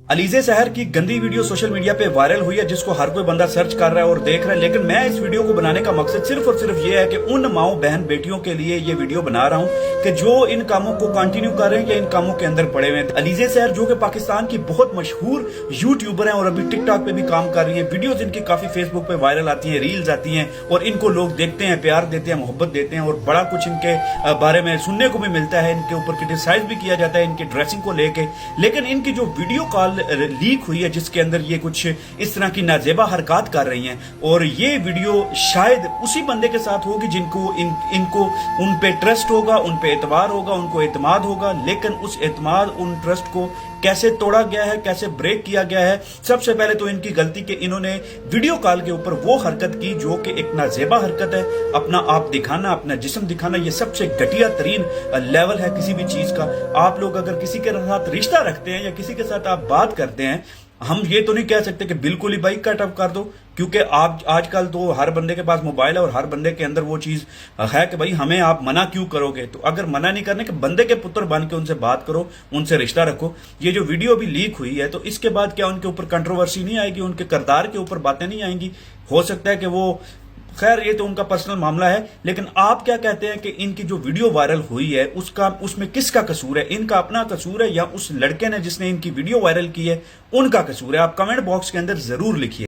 अलीज़े सहर की गंदी वीडियो सोशल मीडिया पे वायरल हुई है जिसको हर कोई बंदा सर्च कर रहा है और देख रहा है। लेकिन मैं इस वीडियो को बनाने का मकसद सिर्फ और सिर्फ ये है कि उन माओ बहन बेटियों के लिए ये वीडियो बना रहा हूँ कि जो इन कामों को कंटिन्यू कर रहे हैं या इन कामों के अंदर पड़े हुए हैं। अलीज़े सहर जो कि पाकिस्तान की बहुत मशहूर यूट्यूबर हैं और अभी टिकटॉक पे भी काम कर रही है। वीडियोज इनकी काफी फेसबुक पे वायरल आती हैं, रील्स आती हैं और इनको लोग देखते हैं, प्यार देते हैं, मोहब्बत देते हैं और बड़ा कुछ इनके बारे में सुनने को भी मिलता है। इनके ऊपर क्रिटिसाइज भी किया जाता है इनकी ड्रेसिंग को लेके। लेकिन इनकी जो वीडियो कॉल लीक हुई है जिसके अंदर ये कुछ इस तरह की नाजेबा हरकत कर रही हैं और ये वीडियो शायद उसी बंदे के साथ होगी जिनको इनको उन पे ट्रस्ट होगा, उन पे एतबार होगा, उनको एतमाद होगा। लेकिन उस एतमाद, उन ट्रस्ट को कैसे तोड़ा गया है, कैसे ब्रेक किया गया है। सबसे पहले तो इनकी गलती कि इन्होंने वीडियो कॉल के ऊपर वो हरकत की जो कि एक नाजेबा हरकत है। अपना आप दिखाना, अपना जिस्म दिखाना, ये सबसे घटिया तरीन लेवल है किसी भी चीज का। आप लोग अगर किसी के साथ रिश्ता रखते हैं या किसी के साथ आप बात करते हैं, हम ये तो नहीं कह सकते कि बिल्कुल ही बाइक कट ऑफ कर दो, क्योंकि आप आजकल तो हर बंदे के पास मोबाइल है और हर बंदे के अंदर वो चीज है कि भाई हमें आप मना क्यों करोगे। तो अगर मना नहीं करने के बंदे के पुत्र बन के उनसे बात करो, उनसे रिश्ता रखो। ये जो वीडियो अभी लीक हुई है तो इसके बाद क्या उनके ऊपर कंट्रोवर्सी नहीं आएगी, उनके किरदार के ऊपर बातें नहीं आएंगी? हो सकता है कि वो, खैर ये तो उनका पर्सनल मामला है। लेकिन आप क्या कहते हैं कि इनकी जो वीडियो वायरल हुई है उसमें किसका कसूर है? इनका अपना कसूर है या उस लड़के ने जिसने इनकी वीडियो वायरल की है उनका कसूर है? आप कमेंट बॉक्स के अंदर जरूर लिखिए।